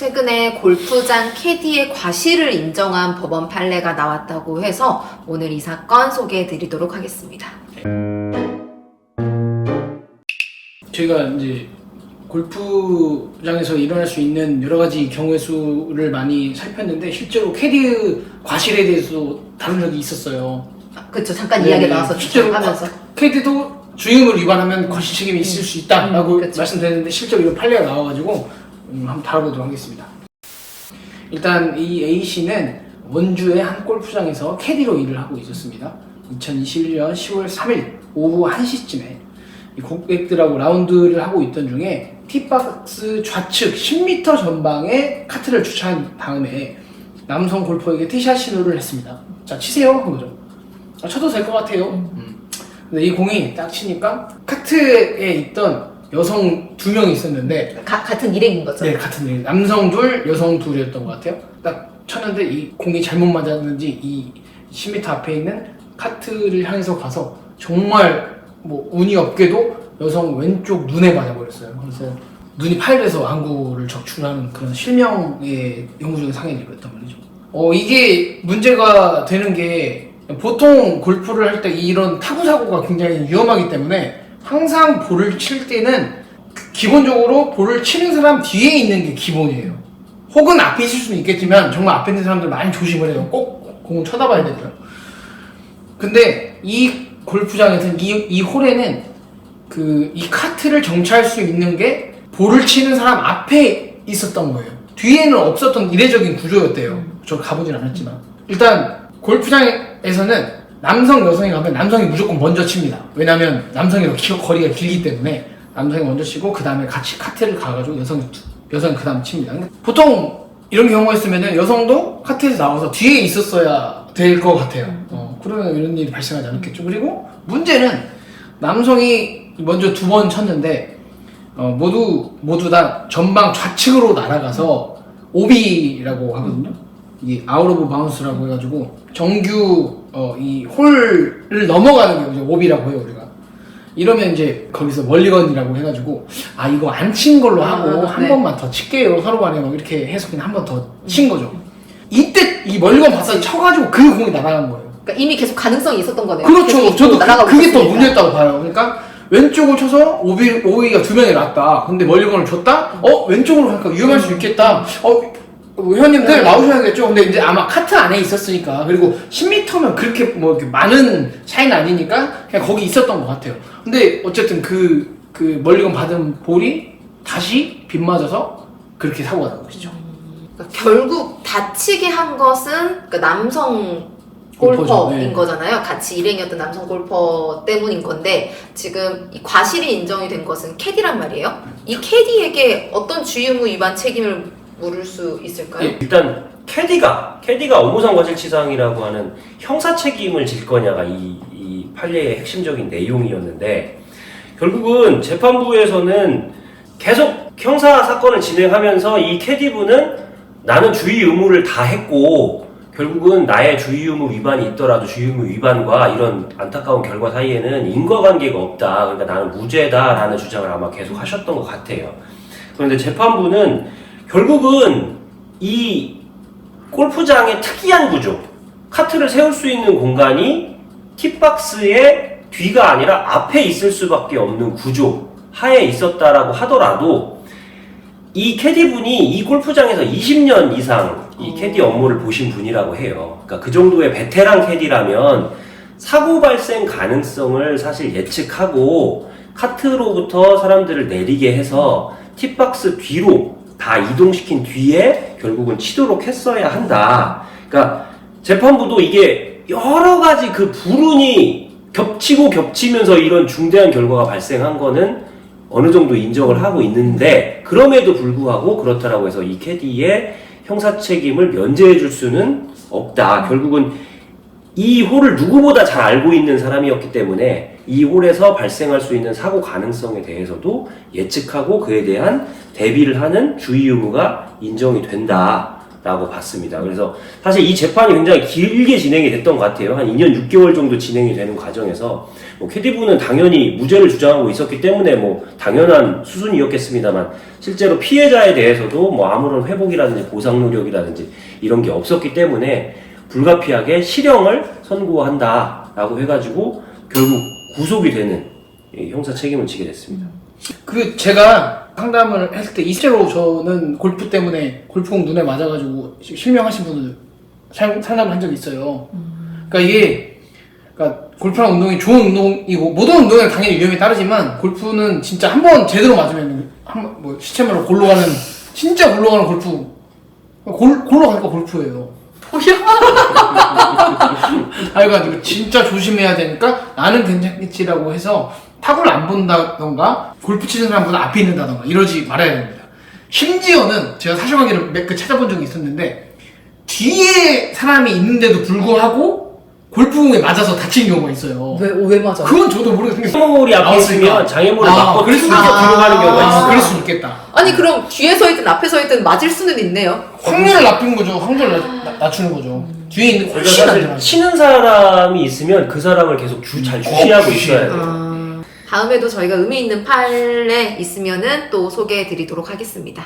최근에 골프장 캐디의 과실을 인정한 법원 판례가 나왔다고 해서 오늘 이 사건 소개해 드리도록 하겠습니다. 저희가 이제 골프장에서 일어날 수 있는 여러 가지 경우의 수를 많이 살폈는데 실제로 캐디 과실에 대해서 다룬 적이 있었어요. 그렇죠. 잠깐 이야기 나와서 실제로 하면서 캐디도 주임을 위반하면 과실 책임이 있을 수 있다라고 그쵸. 말씀드렸는데 실제로 이런 판례가 나와가지고 한번 다뤄보도록 하겠습니다. 일단 이 A씨는 원주의 한 골프장에서 캐디로 일을 하고 있었습니다. 2021년 10월 3일 오후 1시쯤에 이 고객들하고 라운드를 하고 있던 중에 티박스 좌측 10m 전방에 카트를 주차한 다음에 남성 골퍼에게 티샷 신호를 했습니다. 자, 치세요 한 거죠. 쳐도 될 것 같아요. 근데 이 공이 딱 치니까 카트에 있던 여성 2명이 있었는데 같은 일행인 거죠? 네, 같은 일. 남성 둘, 여성 둘이었던 것 같아요. 딱 쳤는데 이 공이 잘못 맞았는지 이 10m 앞에 있는 카트를 향해서 가서 정말 뭐 운이 없게도 여성 왼쪽 눈에 맞아버렸어요. 그래서 눈이 파열해서 안구를 적출하는 그런 실명의 영구적인 상해를 입었단 말이죠. 이게 문제가 되는 게 보통 골프를 할 때 이런 타구 사고가 굉장히 위험하기 때문에 항상 볼을 칠 때는 기본적으로 볼을 치는 사람 뒤에 있는 게 기본이에요. 혹은 앞에 있을 수는 있겠지만 정말 앞에 있는 사람들 많이 조심을 해요. 꼭 공을 쳐다봐야 되고요. 근데 이 골프장에서는 이 홀에는 이 카트를 정차할 수 있는 게 볼을 치는 사람 앞에 있었던 거예요. 뒤에는 없었던 이례적인 구조였대요. 저 가보진 않았지만 일단 골프장에서는 남성, 여성이 가면 남성이 무조건 먼저 칩니다. 왜냐면 남성이 더 거리가 길기 때문에 남성이 먼저 치고 그 다음에 같이 카트를 가가지고 여성이 그 다음 칩니다. 보통 이런 경우였으면 여성도 카트에서 나와서 뒤에 있었어야 될 것 같아요. 그러면 이런 일이 발생하지 않았겠죠. 그리고 문제는 남성이 먼저 2번 쳤는데 모두 다 전방 좌측으로 날아가서 오비라고 하거든요. 이게 아웃 오브 바운스라고 해가지고 정규 이 홀을 넘어가는 게 이제 오비라고 해요, 우리가. 이러면 이제 거기서 멀리건이라고 해가지고 이거 안 친 걸로 하고 한 네. 번만 더 칠게요 서로 간에 막 이렇게 해서 그냥 한 번 더 친 거죠. 이때 이 멀리건 봤더니 쳐가지고 그 공이 날아간 거예요. 그러니까 이미 계속 가능성이 있었던 거네요. 그렇죠. 저도 그게 더 있었으니까. 문제였다고 봐요. 그러니까 왼쪽을 쳐서 오비가 2명이 났다. 근데 멀리건을 줬다? 왼쪽으로 가니까 위험할 수 있겠다. 회원님들 나오셔야겠죠. 근데 이제 아마 카트 안에 있었으니까, 그리고 10m면 그렇게 뭐 이렇게 많은 차이는 아니니까 그냥 거기 있었던 것 같아요. 근데 어쨌든 그 멀리건 받은 볼이 다시 빗맞아서 그렇게 사고가 난 것이죠. 그러니까 결국 다치게 한 것은 그 남성 골퍼인 네. 거잖아요. 같이 일행이었던 남성 골퍼 때문인 건데 지금 이 과실이 인정이 된 것은 캐디란 말이에요. 이 캐디에게 어떤 주의의무 위반 책임을 물을 수 있을까요? 일단 캐디가 업무상과실치상이라고 하는 형사 책임을 질 거냐가 이 판례의 핵심적인 내용이었는데, 결국은 재판부에서는 계속 형사 사건을 진행하면서 이 캐디분은 나는 주의 의무를 다 했고 결국은 나의 주의 의무 위반이 있더라도 주의 의무 위반과 이런 안타까운 결과 사이에는 인과관계가 없다, 그러니까 나는 무죄다라는 주장을 아마 계속 하셨던 것 같아요. 그런데 재판부는 결국은 이 골프장의 특이한 구조, 카트를 세울 수 있는 공간이 팁박스의 뒤가 아니라 앞에 있을 수밖에 없는 구조 하에 있었다라고 하더라도 이 캐디분이 이 골프장에서 20년 이상 이 캐디 업무를 보신 분이라고 해요. 그러니까 그 정도의 베테랑 캐디라면 사고 발생 가능성을 사실 예측하고 카트로부터 사람들을 내리게 해서 팁박스 뒤로 다 이동시킨 뒤에 결국은 치도록 했어야 한다. 그러니까 재판부도 이게 여러 가지 그 불운이 겹치면서 이런 중대한 결과가 발생한 거는 어느 정도 인정을 하고 있는데, 그럼에도 불구하고 그렇다라고 해서 이 캐디의 형사 책임을 면제해 줄 수는 없다. 결국은 이 홀을 누구보다 잘 알고 있는 사람이었기 때문에 이 홀에서 발생할 수 있는 사고 가능성에 대해서도 예측하고 그에 대한 대비를 하는 주의 의무가 인정이 된다 라고 봤습니다. 그래서 사실 이 재판이 굉장히 길게 진행이 됐던 것 같아요. 한 2년 6개월 정도 진행이 되는 과정에서 뭐 캐디부는 당연히 무죄를 주장하고 있었기 때문에 뭐 당연한 수순이었겠습니다만 실제로 피해자에 대해서도 뭐 아무런 회복이라든지 보상 노력이라든지 이런 게 없었기 때문에 불가피하게 실형을 선고한다라고 해가지고 결국 구속이 되는 형사 책임을 지게 됐습니다. 그 제가 상담을 했을 때 실제로 저는 골프 때문에 골프공 눈에 맞아가지고 실명하신 분을 상담을 한 적이 있어요. 그러니까 이게 그러니까 골프랑 운동이 좋은 운동이고 모든 운동에 당연히 위험이 따르지만 골프는 진짜 한 번 제대로 맞으면 뭐 시체말로 골로 가는 진짜 골로 가는 골프 골로 가니까 골프예요. 그래가지고 진짜 조심해야 되니까 나는 괜찮겠지라고 해서 타구를 안 본다던가 골프 치는 사람보다 앞에 있는다던가 이러지 말아야 됩니다. 심지어는 제가 사실관계를 몇 개 찾아본 적이 있었는데 뒤에 사람이 있는데도 불구하고 골프공에 맞아서 다친 경우가 있어요. 왜 맞아? 그건 저도 모르겠는데 장애물이 앞에 있으면 장애물을 맞고 그럴 수 튕겨서 있겠다. 뒤로 가는 경우가 있어요. 그럴 수 있겠다. 아니 그럼 뒤에 서 있든 앞에 서 있든 맞을 수는 있네요. 확률을 낮춘 거죠. 확률을 낮추는 거죠. 뒤에 있는 거 그러니까 훨씬 사실 안전하죠. 치는 사람이 있으면 그 사람을 계속 잘 주시하고 있어야 돼요. 다음에도 저희가 의미 있는 판례 있으면은 또 소개해 드리도록 하겠습니다.